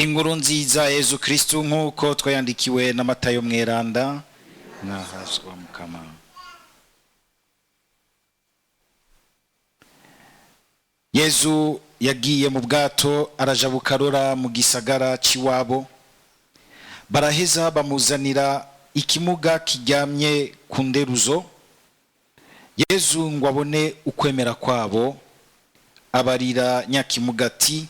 Inkuru nziza Yezu Kristu nk'uko twayandikiwe na Matayo mweranda. Nahazwa Mukama. Yezu yagiye mu bwato araja bukarora mu gisagara ciwabo. Baraheza bamuzanira ikimuga kiryamye ku nderuzo. Yezu ngo abone ukwemera kwabo abarira nyakimuga ati,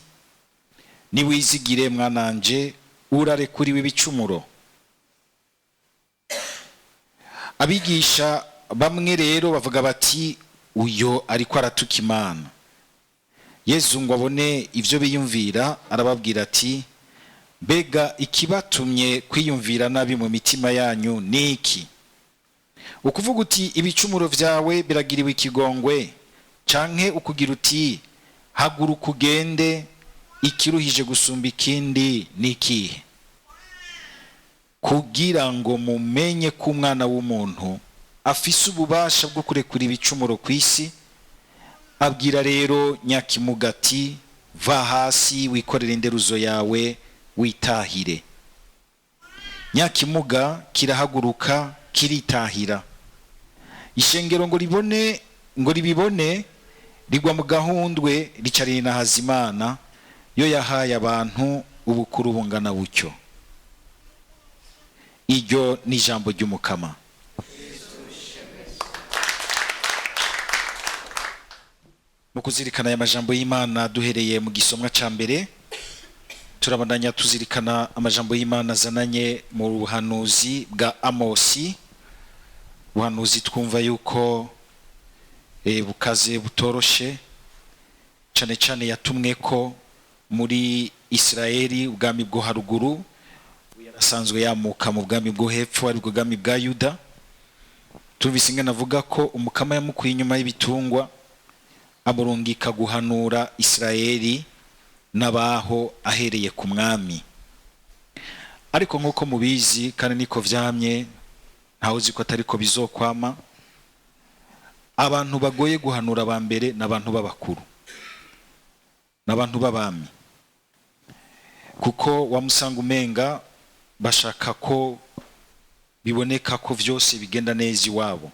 niwizigire mwananje urare kuri w'ibicumuro. Abigisha bamwe rero bavuga bati, uyo ariko aratuka Imana. Yezu ngo abone ivyo biyumvira arababwira ati, mbega ikibatumye kwiyumvira nabi mu mitima yanyu niki? Ukuvuga uti ibicumuro vyawe biragiriwe ikigongwe, canke ukugira uti haguruka ugende, ikiruhije gusumba ikindi niki? Kugira ngo mumenye ko umwana w'umuntu afise ububasha bwo kurekura ibicumuro kw'isi, abwira rero nyakimuga ati, va hasi wikorere inderuzo yawe witahire. Nyakimuga kirahaguruka kiritahira. Ishengero ngo ribibone rigwa mu gahundwe ricarira na Hazimana yo yahaye abantu ubukuru bungana bucyo. Iryo ni ijambo ry'Umukama. Mu kuzirikana aya majambo y'Imana duhereye mu gisomwa ca mbere, turabandanya tuzirikana amajambo y'Imana azananye mu buhanuzi bwa Amosi. Buhanuzi twumva yuko bukaze butoroshe, cane cane yatumwe ko muri Israeli ubwami bwo haruguru, yarasanzwe yamuka mu bwami bwo hepfo ari bwo bwami bwa Yuda. Tuvise ingana avuga ko Umukama yamukuye inyuma y'ibitungwa amurungika guhanura Israeli n'abaho ahereye ku mwami. Ariko nk'uko mubizi kandi niko vyamye, ntawe uzi ko atariko bizokwama, abantu bagoye guhanura ba mbere n'abantu b'abakuru n'abantu b'abami, kuko wamusanga umenga bashaka ko biboneka ko vyose bigenda neza iwabo.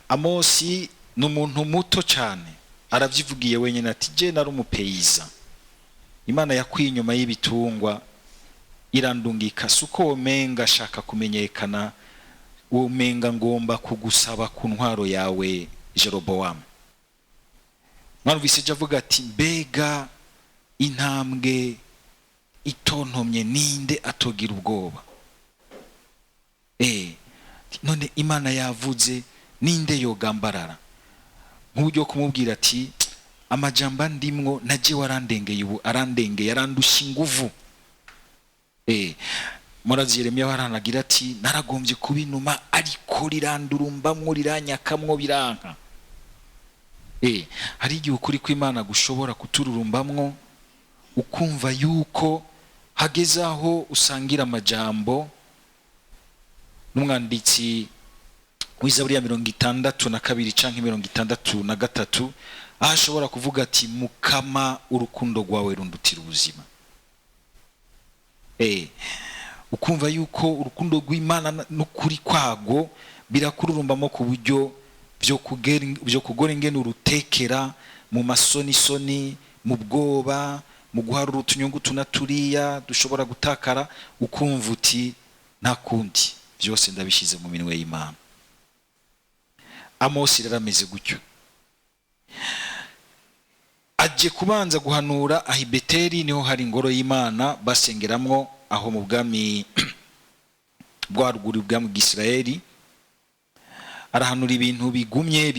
Amosi ni umuntu muto cyane, aravyivugiye wenyine ati, je nari umupeyiza, Imana yakwiye inyuma y'ibitungwa irandungika, suko womenga shaka kumenyekana, womenga ngomba kugusaba ku ntwaro yawe Jeroboamu. Mwarumvise je avuga ati, mbega intambwe itontomye ninde atogira ubwoba? None Imana yavuze ninde yogambarara? Nk'uburyo kumubwira ati, amajamba ndimwo naje warandengeye, ubu arandengeye, arandusha inguvu. Murazi Yeremiya waranagira ati, naragombye kubinuma ariko rirandurumbamwo riranyakamwo biranka. Hari igihe ukuri kw'Imana gushobora kutururumbamwo, ukumva yuko hageze aho usangira amajambo. N'umwanditsi w'Izaburi ya 62 canke 63 aho ashobora kuvuga ati, Mukama urukundo rwawe rundutira ubuzima. Ukumva yuko urukundo rw'Imana n'ukuri kwago birakururumbamo ku buryo byo kugora ingene urutekera mu masoni, mu bwoba, mu guharura utunyungu tunaturiya dushobora gutakara, ukumva uti nta kundi, byose ndabishize mu minwe y'Imana. Amosi rarameze gutyo, aje kubanza guhanura ahi Beteli, niho hari ingoro y'Imana basengeramwo, aho mu bwami bwa ruguru bw'Isirayeli bw'Israeli. Arahanura ibintu bigumye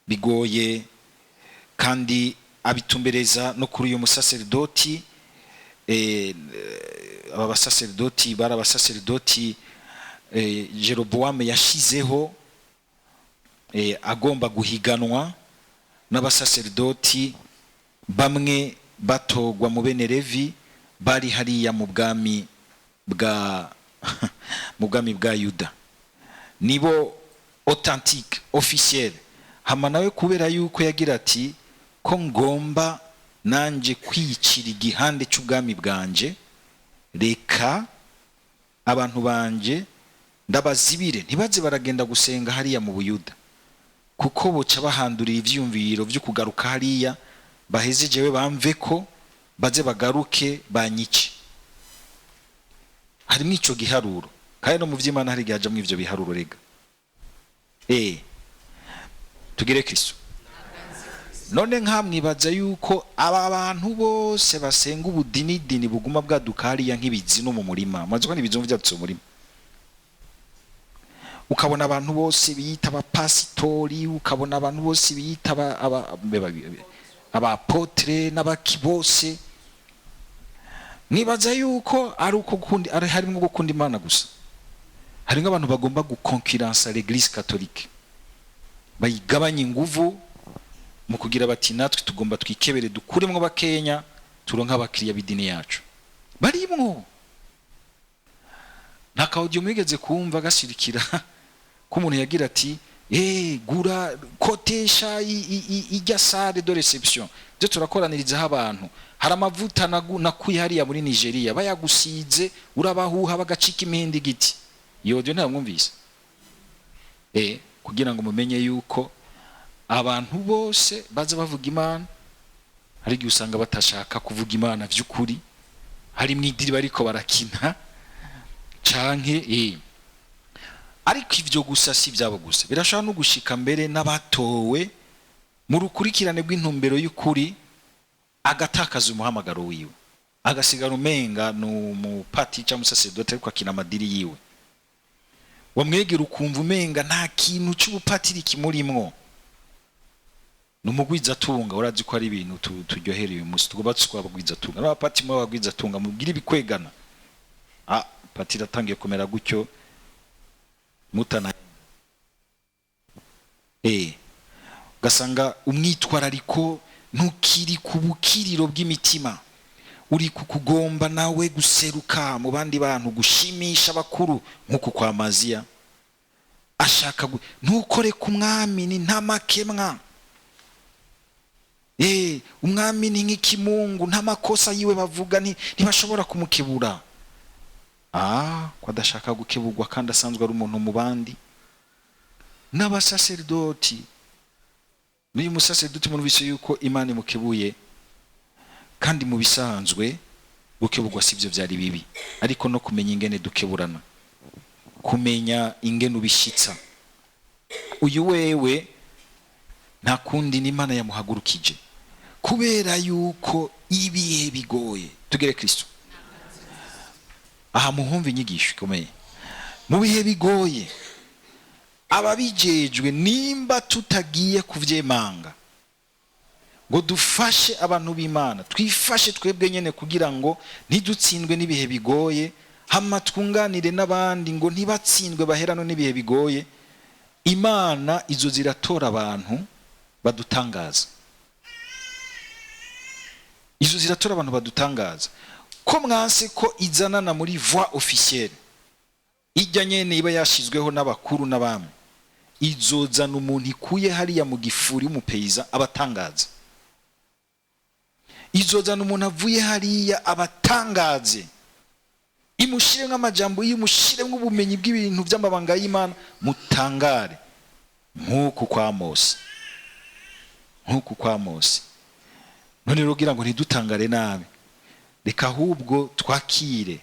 bigoye kandi abitumbereza no kuri uyu musaserdoti. Aba basaserdoti bara abasaserdoti Jeroboamu yashizeho, agomba guhiganwa n'abasaserdoti bamwe batogwa mu bene Levi bari hariya mu bwami bwa Yuda. Nibo authentique officiel. Hama nawe kubera yuko yagira ati, ko ngomba nanje kwicira igihande cy'ubwami bwanje, reka abantu banje ndabazibire ntibaze baragenda gusenga hariya mu Buyuda, kuko boca bahandurira ivyumviro byo kugaruka hariya, baheze jewe bamve ko baze bagaruke banyice. Hari mwico giharuro, kandi no mu vy'Imana hari gaja mu ivyo biharuro rega. Tugire Kristo. None nkamwibaza yuko aba bantu bose basenga ubudini buguma bwaduka hariya nk'ibizi no mu murima, maze ko nibizumva byatse umurima, ukabona abantu bose biyita abapasitori, ukabona abantu bose biyita abapotre n'abaki bose, mwibaza yuko ari uko kundi ari harimo gukunda Imana gusa? Hari nk'abantu bagomba gukonkurrensa l'Eglise catholique, bayigabanya inguvu mu kugira bati natwe tugomba twikebere dukuremwo bakenya turonka abakiriya b'idini yacu. Barimwo nta audio mwigeze kumva gashirikira ko umuntu yagira ati gura kotesha ijya salle de reception byo turakoranirizaho abantu, hari amavuta nakuye hariya muri Nigeria bayagusize urabahuha bagacika imihindi giti. Iyo audio nta mwumvise? Kugira ngo mumenye yuko abantu bose baza bavuga Imana, hari igihe usanga batashaka kuvuga Imana by'ukuri, hari mwidiri bariko barakina canke ariko ivyo gusa si byabo gusa, birashobora no gushika mbere n'abatowe mu rukurikirane rw'intumbero y'ukuri, agatakaza umuhamagaro wiwe, agasigara umenga n'umupati cyangwa umusaseredoti ariko akina amadiri yiwe, wamwegera ukumva umenga nta kintu cy'ubupatiri kimurimwo. Numugwiza tunga, urazi ko ari ibintu turyohereye umunsi tugomba twabagwiza tunga, n'abapati mu bagwiza tunga mugira ibikwegana. Patira tangiye kumera gutyo mutana gasanga umwitwarariko ntukiri ku bukiriro bw'imitima, uri kukugomba nawe guseruka mu bandi bantu, gushimisha bakuru nkuko kwa Maziya ashaka ntukore ku mwami ni ntamakemwa. Umwami ni nk'ikimungu, nta makosa yiwe bavuga ntibashobora kumukebura. Ko adashaka gukebugwa kandi asanzwe ari umuntu mu bandi. N'abasaserdoti, n'uyu musaserdoti murubise yuko Imana imukebuye, kandi mu bisanzwe gukebugwa sivyo byari bibi, ariko no kumenya ingene dukeburana, kumenya ingene ubishitsa. Uyu wewe nta kundi n'Imana yamuhagurukije kubera yuko ibihe bigoye. Tugere Kristo. Aha muhumva inyigisho ikomeye. Mu bihe bigoye ababijejwe nimba tutagiye kuvyemanga ngo dufashe abantu b'Imana, twifashe twebwe nyene kugira ngo ntidutsindwe n'ibihe bigoye, hama twunganire n'abandi ngo ntibatsindwe baherano n'ibihe bigoye, Imana izo ziratora abantu badutangaza. Izo ziratora abantu badutangaza ko mwanse ko izanana muri voix officielle, ijya nyene iba yashizweho n'abakuru n'abami, izozana umuntu ikuye hariya mu gifuri umupeiza abatangaza, izozana umuntu avuye hariya abatangaze, imushire nk'amajambo yimushire nk'ubumenyi bw'ibintu by'amabanga y'Imana, mutangare nkuko kwa Mose, nkuko kwa Mose. None rugira ngo ntidutangare nabi, reka ahubwo twakire,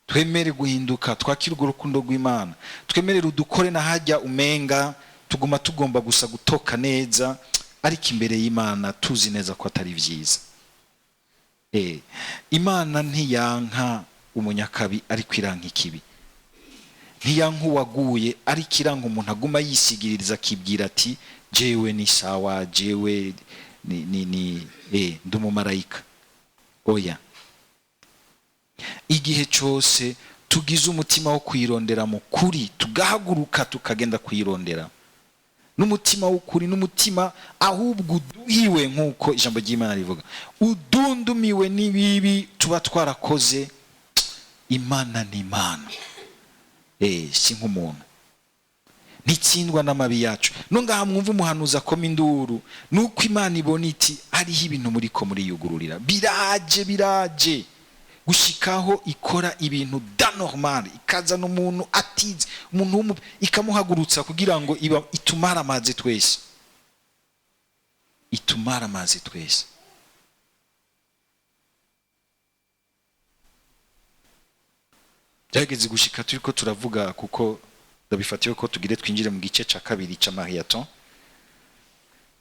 twemere guhinduka, twakire urwo rukundo rw'Imana, twemere rudukore na hajya umenga tuguma tugomba gusa gutoka neza, ariko imbere y'Imana tuzi neza ko atari vyiza. Imana ntiyanka umunyakabi ariko iranka ikibi, ntiyanka uwaguye ariko iranka umuntu aguma yisigiririza akibwira ati jewe ni sawa, jewe ndi umumarayika. Oya, igihe cyose tugize umutima wo kwirondera mu kuri, tugahaguruka tukagenda kwirondera n'umutima w'ukuri, n'umutima ahubwo uduhiwe nkuko ijambo ry'Imana rivuga, udundumiwe n'ibibi tuba twarakoze. Imana ni Imana, si nk'umuntu. ntitsindwa n'amabi yacu. No ngaha mwumva umuhanuzi akoma induru, nuko Imana ibona iti hariho ibintu muriko muriyugururira, biraje gushikaho ikora ibintu da normal, ikazana umuntu atize, umuntu ikamuhagurutsa kugira ngo itumara amazi twese, itumara amazi twese. Byageze gushika turiko turavuga, kuko ndabifatiye ko tugire twinjire mu gice ca kabiri ca marathon,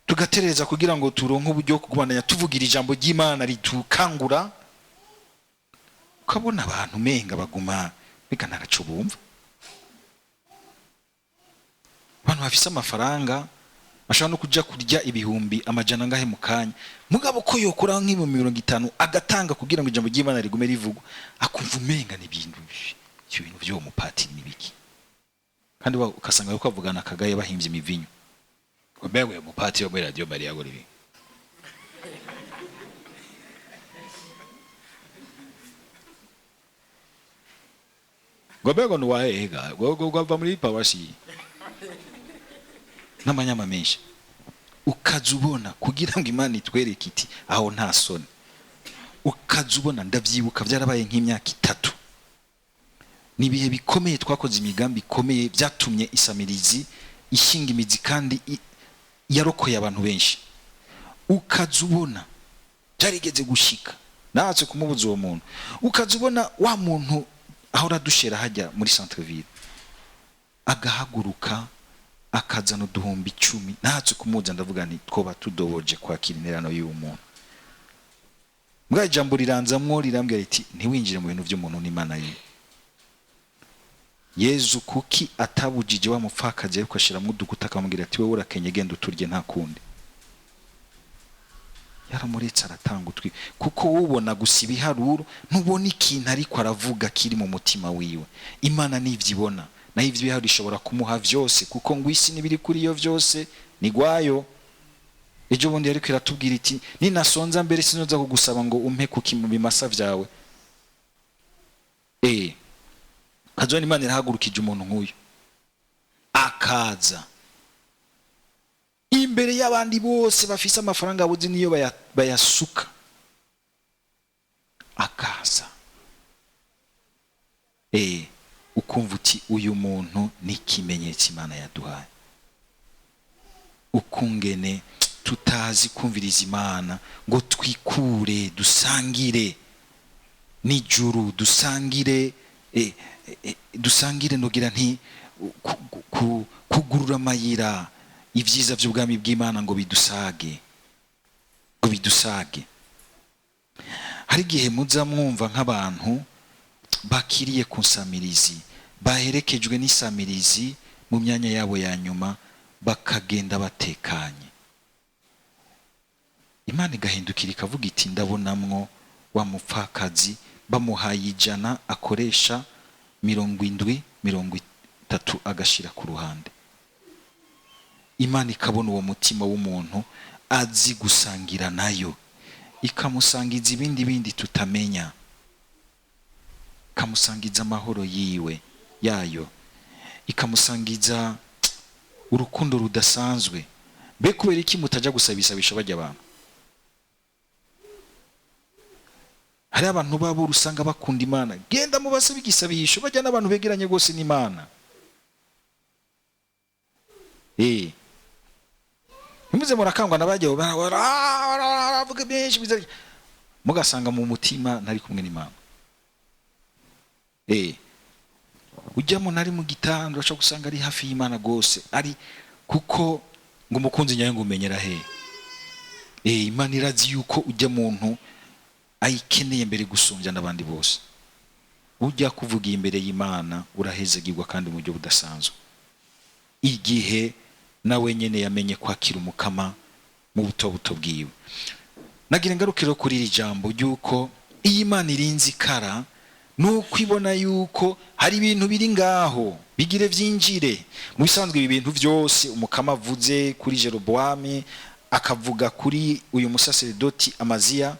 tugatereza kugira ngo turonke uburyo kugubandanya tuvugira ijambo ry'Imana ritukangura. Ukabona abantu menga baguma bika ntaraco bumva, abantu bafise amafaranga bashaka no kuja kurya ibihumbi amajana ngahe mu kanya, mugabo ko yokora nk'ibihumbi 50 agatanga kugira ngo ijambo ry'Imana rigume rivugwa, akumva umenga ni ibintu byo mupatiri nibiki, kandi ukasanga yuko avugana akagaye bahimbye imivinyo, obewe mupatiri wo muri Radio Maria gore ibi. Gobego nuwaega gova muri pawasi n'amanyama menshi, ukazubona kugira ngo Imana itwereke iti aho nta soni. Ukazubona ndavyibuka byarabaye nk'imyaka 3, nibihe bikomeye twakoze imigambi ikomeye byatumye isamirizi ishinga imizi kandi yarokoye abantu benshi. Ukazubona cyarigeze gushika natse kumubuza uwo muntu, ukazubona wa muntu ahora dushera hajya muri centre ville agahaguruka akazana uduhumbi 10, natse kumuza ndavuga nti twoba tudoboje kwakira interano y'uwo muntu. Mbwa ijambo riranzamwo rirambwira riti ntiwinjire mu bintu by'umuntu n'Imana ye. Yezu kuki atabujije wa mupfakazi ariko ashiramo udukuta akamubwira ati wewe urakenye genda uturye nta kundi, yaramuretse aratanga utwi, kuko ubona gusa ibiharuro ntubona ikintu ariko aravuga kiri mu mutima wiwe. Imana nivyibona naho ivyo biharuro ishobora kumuha vyose, kuko ngo isi nibiri kuri yo vyose ni gwayo. Ejo bundi ariko iratubwira iti ninasonza mbere sinoza kugusaba ngo umpe kuki mu bimasa vyawe. Kazoni Imana irahagurukije umuntu nk'uyu akaza imbere y'abandi bose bafise amafaranga abuzi niyo bayasuka, akaza ukumva uti uyu muntu ni ikimenyetso Imana yaduhaye. Ukungene tutazi kumviriza Imana ngo twikure dusangire n'ijuru, dusangire nogira nti kugurura amayira ibyiza by'ubwami bw'Imana ngo bidusage. Hari igihe muza mwumva nk'abantu bakiriye ku nsamirizi, baherekejwe n'isamirizi mu myanya yabo ya nyuma, bakagenda batekanye. Imana igahindukira ikavuga iti ndabonamwo wa mupfakazi bamuhaye 100 akoresha 70, 30 agashira ku ruhande. Imana ikabona uwo mutima w'umuntu azi gusangira nayo, ikamusangiza ibindi tutamenya, ikamusangiza amahoro yayo, ikamusangiza urukundo rudasanzwe. Be kubera iki mutaja gusabisabisha bajya abantu? Hari abantu babo rusanga bakunda Imana, genda mubasaba igisabisho, bajya n'abantu begeranye gose n'Imana. Nimuze murakangwa nabajya baravuga benshi mugasanga mu mutima ntari kumwe n'Imana. Ujya mu nari mu gitando acha gusanga ari hafi y'Imana gose, ari kuko ngo umukunzi nyayo ngumenyera Imana irazi yuko ujya muntu ayikeneye mbere gusumbya n'abandi bose. Ujya kuvuga imbere y'Imana urahezagirwa kandi mu buryo budasanzwe, igihe nawe nyene yamenye kwakira umukama mu buto bwiwe. Nagira ngarukiro kuri iri jambo yuko iyi Imana irinzi kara, nuko ibona yuko hari ibintu biri ngaho bigire vyinjire. Mu bisanzwe ibi bintu byose umukama avuze kuri Jeroboami, akavuga kuri uyu musaserdoti Amaziya,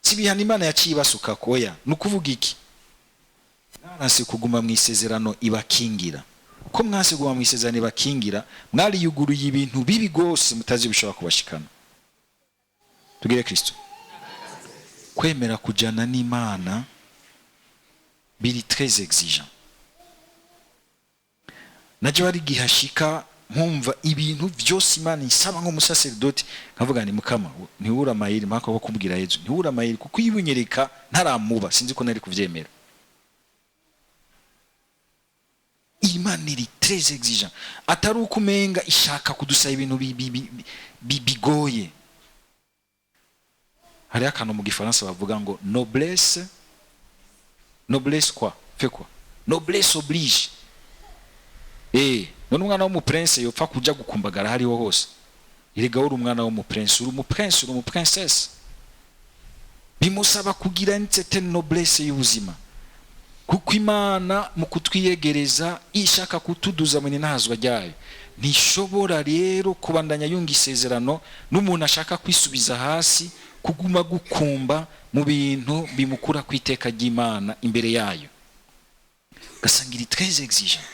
sibihana Imana yaciye basuka koya. Nukuvuga iki? Naranse kuguma mu isezerano ibakingira. ko mwase guma mwisezerane bakingira mwari yuguruye ibintu bibi gose mutazi bishobora kubashikana. Tugire Kristo. Kwemera kujana n'Imana biri très exigeant. Naje wari gihashika nkumva ibintu byose Imana isaba nk'umusaseridoti nkavuga ni Mukama ntiwura amayiri mpaka ko kubwira Yezu ntiwura amayiri kuko yibunyereka ntaramuba sinzi ko nari kuvyemera. Imana iri très exigeant atari ukumenga ishaka kudusaba ibintu bigoye. Hari akantu mu gifaransa bavuga ngo noblesse quoi fait quoi noblesse oblige. None umwana w'umuprince yopfa kuja gukumbagara hariho hose. Irega uri umwana w'umuprince uri umuprincesse. Bimusaba kugira une noblesse y'ubuzima. Kuko Imana mu kutwiyegereza ishaka kutuduza mu ntazwa ryayo. Ntishobora rero kubandanya yunga isezerano n'umuntu ashaka kwisubiza hasi kuguma gukumba mu bintu bimukura kwiteka ry'Imana imbere yayo. Gasangira très exigeant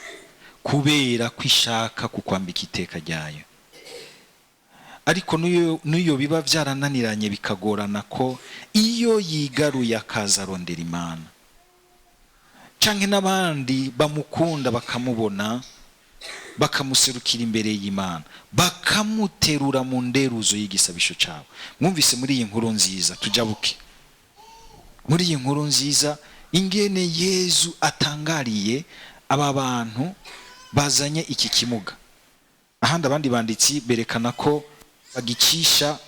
kubera kwishaka kukwambika iteka ryayo. Ariko nuyo biba byarananiranye bikagorana ko iyo yigaruye akaza arondera Imana canke n'abandi bamukunda bakamubona bakamuserukira imbere y'Imana bakamuterura mu nderuzo y'igisabisho cyawe. Mwumvise muri iyi nkuru nziza tujabuke muri iyi nkuru nziza ingene Yezu atangariye aba bantu bazanye iki kimuga. Ahandi abandi banditsi berekana ko bagicisha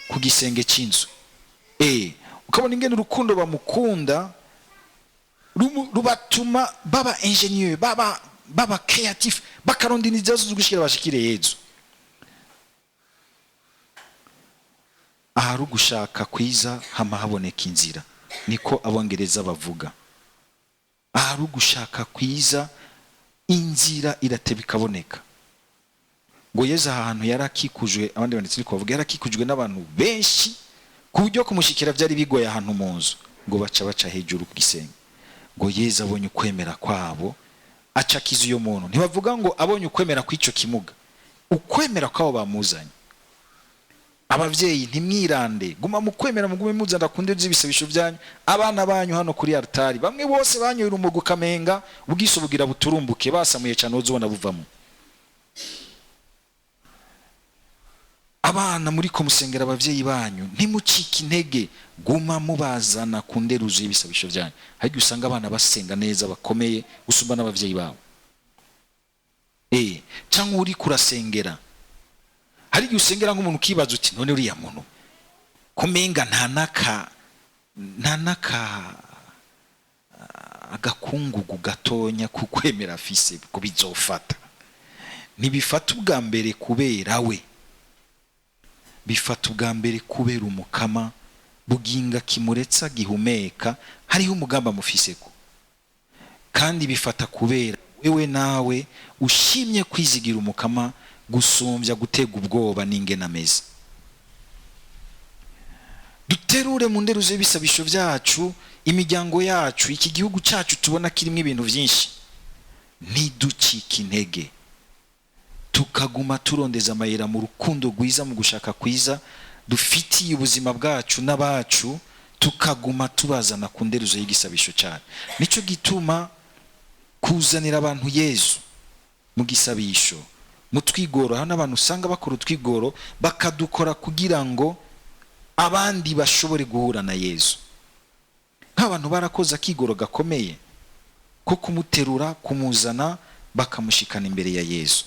ku gisenge cy'inzu. Ukabona ingene urukundo bamukunda rubatuma baba ingenieux baba creatif bakarondina izazo z'ugushikira bashikire Yezu. Ahari ugushaka kwiza hama haboneka inzira niko abongereza bavuga. Ahari ugushaka kwiza inzira irateba ikaboneka. Ngo Yezu ahantu yarakikujwe abandi banditsi liko bavuga yarakikujwe n'abantu benshi ku buryo kumushikira byari bigoye ahantu mu nzu ngo baca hejuru ku gisenge. Ngo Yezu abonye ukwemera kwabo acakiza uyo muntu. Ntibavuga ngo abonye ukwemera kw'ico kimuga, ukwemera kwabo bamuzanye. Abavyeyi ntimwirande guma mu kwemera mugume muzanda kunde z'ibisabisho byanyu abana banyu hano kuri altari. Bamwe bose banyoye urumogo kamenga ubwisubugira buturumbuke basamuye cyane uzobona buvamo. Abana muri ko musengera abavyeyi banyu ntimucike intege guma mubazana kunderuzo y'ibisabisho byanyu. Hari usanga abana basenga neza bakomeye gusumba n'abavyeyi babo. Cyangwa uri kurasengera hari usengera nk'umuntu kibaza uti none uriya muntu kumenga nta naka agakungugu gatonya kukwemera afise ko bizofata. Ntibifata ubwa mbere kubera we, bifata ubwa mbere kubera umukama buginga kimuretsa gihumeka hariho umugamba mufiseko. Kandi bifata kubera wewe nawe ushimye kwizigira umukama gusumbya gutega ubwoba n'ingena meza. Duterure mu nderuzo y'ibisabisho byacu, imiryango yacu, iki gihugu cyacu tubona kirimo ibintu byinshi. Ntiducike intege, tukaguma turondeza amayira mu rukundo rwiza mu gushaka kwiza dufitiye ubuzima bwacu n'abacu, tukaguma tubazana ku nderuzo y'igisabisho cyane. Nico gituma kuzanira abantu Yezu mu gisabisho mu twigoro. Hano abantu usanga bakora utwigoro bakadukora kugira ngo abandi bashobore guhura na Yezu. Nk'abantu barakoze akigoro gakomeye ko kumuterura kumuzana bakamushikana imbere ya Yezu.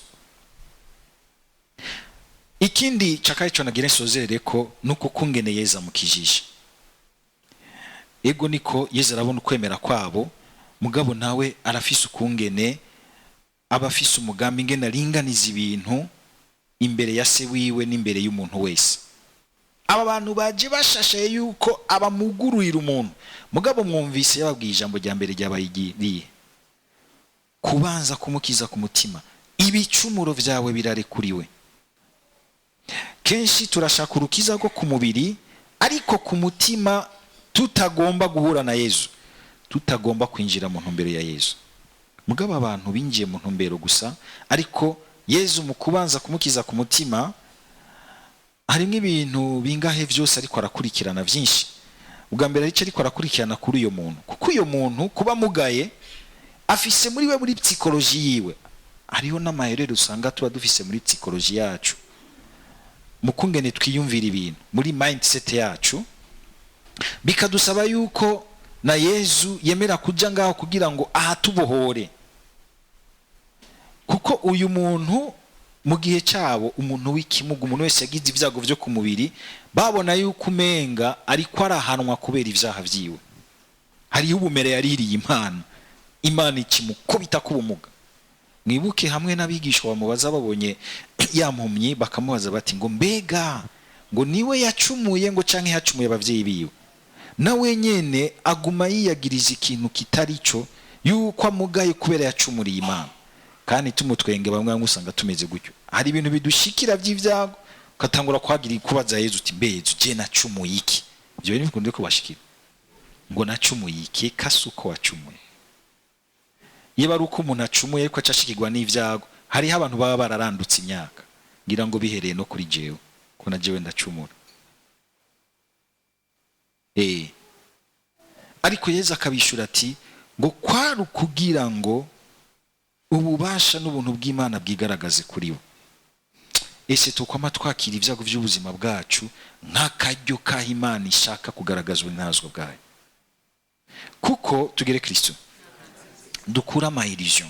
Ikindi chakaye cyo nagira nsozerere ko nuko kungene Yezu amukijije. Ego niko Yezu arabona ukwemera kwabo, mugabo nawe arafise ukungene abafise umugambi ngene aringaniza ibintu imbere ya se wiwe n'imbere y'umuntu wese. Aba bantu baje bashashaye yuko abamuguruira umuntu, mugabo mwumvise yababwiye ijambo rya mbere ryabayigiriye kubanza kumukiza ku mutima. Ibicumuro vyawe birarekuriwe. Kenshi turashaka urukiza rwo ku mubiri ariko ku mutima tutagomba guhura na Yezu, tutagomba kwinjira mu ntumbero ya Yezu. mugabo abantu binjiye mu ntumbero gusa, ariko Yezu mu kubanza kumukiza ku mutima harimo ibintu bingahe byose ariko arakurikirana byinshi. Ubwa mbere ariko arakurikirana kuri uyo muntu, kuko uyo muntu kuba mugaye afise muri we muri psychology yiwe. Hariho n'amaherero usanga tuba dufise muri psychology yacu, mukungene twiyumvira ibintu muri mindset yacu, bikadusaba yuko na Yezu yemera kuja ngaho kugira ngo ahatubohore. Kuko uyu muntu mu gihe cyabo, umuntu w'ikimuga, umuntu wese yagize ibyago byo ku mubiri, babona yuko umenga ariko arahanwa kubera ibyaha byiwe. Hariho ubumere yaririye Imana ikimukubita kubumuga. Mwibuke hamwe n'abigishwa bamubaza babonye yampumyi, bakamubaza bati ngo mbega ngo niwe yacumuye ngo canke yacumuye abavyeyi biwe? Nawe nyene aguma yiyagiriza ikintu kitari cyo, yuko amugaye kubera yacumuriye Imana. Kandi tumutwenge bamwe usanga tumeze gutyo. Hari ibintu bidushikira by'ivyago, katangura kwagira kubaza Yezu uti mbezo je nacumuye iki? Ibyo bintu bikunde kubashikira ngo nacumuye iki, kasuko wacumuye. Yeba ari uko umuntu acumuye ariko acashikirwa n'ivyago, hariho abantu baba bararandutse imyaka, ngira ngo bihereye no kuri jewe ko na jewe ndacumura. Ariko Yezu akabishura ati ngo kwari kugira ngo ububasha n'ubuntu bw'Imana bwigaragaze kuri bo. Ese tukwama twakira ibyago by'ubuzima bwacu nk'akaryo ka Imana ishaka kugaragazwa n'intazwa bwayo. Kuko tugere Kristo dukura ama illusion.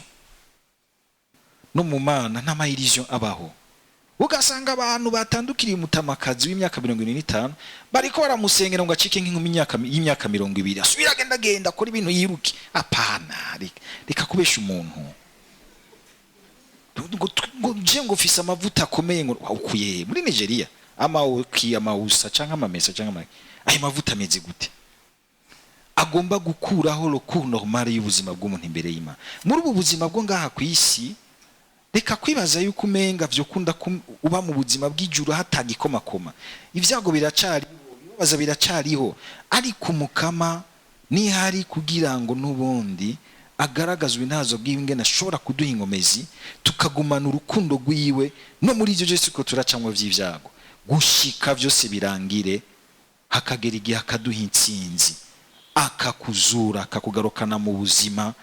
No mu Mana nta ma illusion abaho. Ugasanga abantu batandukiriye umutamakazi w'imyaka 25 bariko baramusengera ngo acike nk'inkumi y'imyaka 20, asubira genda akora ibintu yiruke. Apana, reka kubesha umuntu. Ngo je ngo fisa amavuta akomeye ngo ukuye muri Nigeria amausa canke amamesa canke ayo mavuta ameze gute? Agomba gukuraho rukundo normale y'ubuzima bw'umuntu imbere y'Imana. Muri ubu buzima bwo ngaha ku isi, reka kwibaza yuko umenga byo kunda uba mu buzima bw'ijuru hatagikomakoma. Ivyago biracari, bibaza biracariho, ariko umukama ni hari kugira ngo nubundi agaragazwe intazo bw'ingene ashobora kuduha inkomezi, tukagumana urukundo rwiwe no muri ibyo byose ko turacamwe vy'ivyago, gushika byose birangire, hakagera igihe akaduha intsinzi, akakuzura, akakugarukana mu buzima.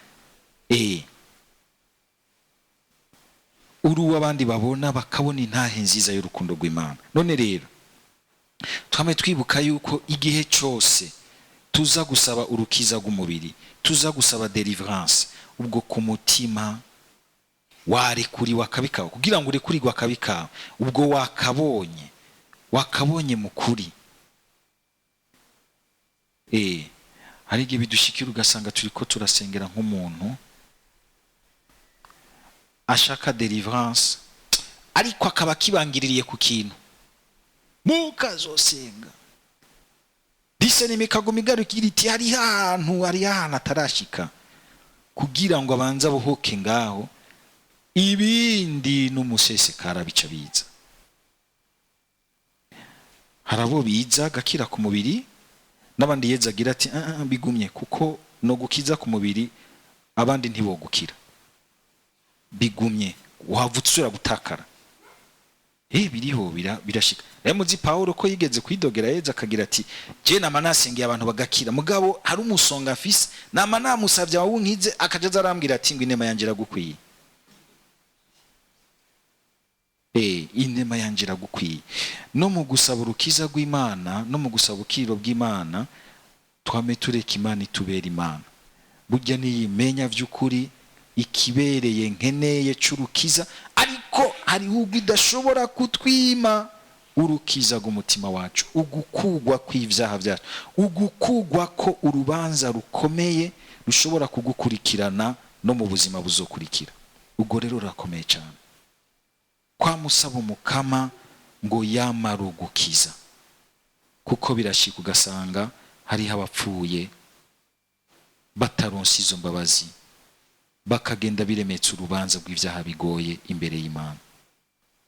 Uru abandi babona bakabona intahe nziza y'urukundo rw'Imana. None rero twame twibuka yuko igihe cyose tuza gusaba urukiza rw'umubiri, tuza gusaba deliverance, ubwo ku mutima warekuri wakabikaho, kugira ngo urekurirwe akabikaho, ubwo wakabonye mukuri. Hari igihe bidushikira ugasanga turiko turasengera nk'umuntu ashaka deliverance, ariko akaba kibangiririye ku kintu mukazosenga disenimikaguma igarukira iti hari ahantu atarashika, kugira ngo abanza buhoke ngaho, ibindi n'umusesekara bica biza. Harabo biza gakira ku mubiri, n'abandi Yezu agira ati bigumye, kuko no gukiza ku mubiri abandi ntibogukira, bigumye wavutsura gutakara. Biriho birashika. Muzi Paulo ko yigeze kwidogera Yezu akagira ati je nama nasengeye abantu bagakira, mugabo hari umusonga afise, nama namusavye wawe nkize, akajaza arambwira ati ngo inema yanje iragukwiye. Inema yanje iragukwiye. No mu gusaba urukiza rw'Imana, no mu gusaba ubukiro bw'Imana, twame tureka Imana itubera Imana. Burya niyimenya vy'ukuri ikibereye nkeneye c'urukiza, ariko hari ubwo idashobora kutwima urukiza rw'umutima wacu, ugukugwa kw'ivyaha byacu, ugukugwa ko urubanza rukomeye rushobora kugukurikirana no mu buzima buzokurikira. Ubwo rero rurakomeye cyane, kwa musaba umukama ngo yamara ugukiza, kuko birashika ugasanga hariho abapfuye bataronse izo mbabazi, bakagenda biremetse urubanza rw'ivyaha bigoye imbere y'Imana.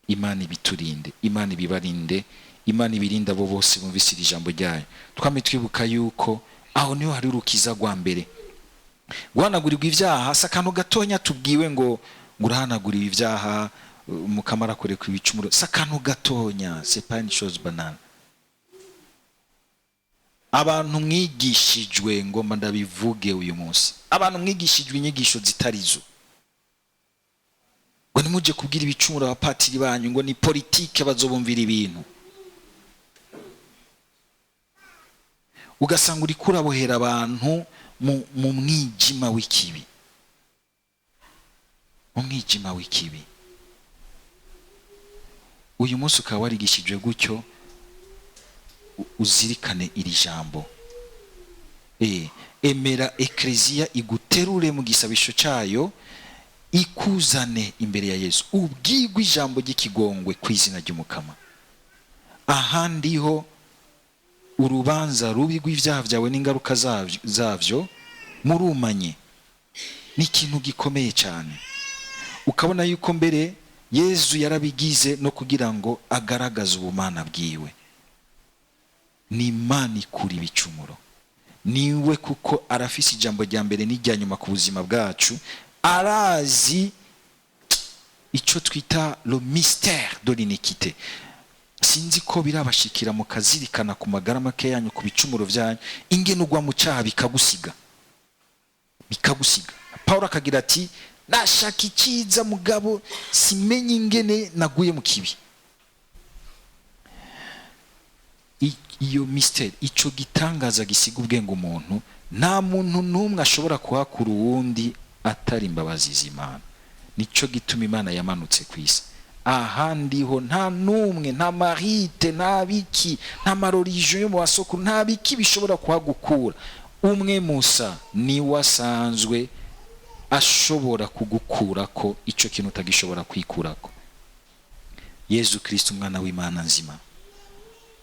Imana ibiturinde, Imana ibibarinde, Imana ibirinda abo bose bumvise ijambo ryayo. Twame twibuka yuko aho niho hari urukiza rwa mbere. guhanagurirwa ibyaha si akantu gatonya tubwiwe ngo urahanagurira ibyaha mukamara kure ku ibicumuro, si akantu gatonya, c'est pas une chose banale. Abantu mwigishijwe, ngomba ndabivuge uyu munsi, abantu mwigishijwe inyigisho zitarizo, ngo nimuje kubwira ibicumuro abapatiri banyu, ngo ni politike bazobumvira ibintu, ugasanga uri kurabohera abantu mu mwijima w'ikibi, mu mwijima w'ikibi. Uyu munsi ukaba warigishijwe gutyo, uzirikane iri jambo. Emera ekleziya iguterure mu gisabisho cyayo, ikuzane imbere ya Yesu, ubwigwa ijambo ry'ikigongwe ku izina ry'Umukama. Ahandi ho urubanza rubi rw'ibyaha byawe n'ingaruka zavyo murumanye, ni ikintu gikomeye cyane. Ukabona yuko mbere Yesu yarabigize no kugira ngo agaragaze ubumana bwiwe. Ni Imana ikura ibicumuro, niwe kuko arafise ijambo rya mbere n'irya nyuma ku buzima bwacu, arazi icyo twita le mystère de l'iniquité. Sinzi ko birabashikira mukazirikana ku magara make yanyu, ku bicumuro byanyu, ingene ugwa mu cyaha bikagusiga. Paulo akagira ati nashaka icyiza mugabo simenye ingene naguye mu kibi. Iyo mystère, icyo gitangaza gisiga ubwenge umuntu, nta muntu n'umwe ashobora kuhakura uwundi atari imbabazi z'Imana. Nicyo gituma Imana yamanutse ku isi. Ahandi ho nta n'umwe, nta marite, nta biki, nta marorijo yo mu basokuru, nta biki bishobora kuhagukura. Umwe Musa ni wasanzwe ashobora kugukura ko icyo kintu utagishobora kwikurako. Yesu Kristo umwana w'Imana nzima,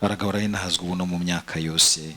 aragahora ari nahazwe ubu no mu myaka yose.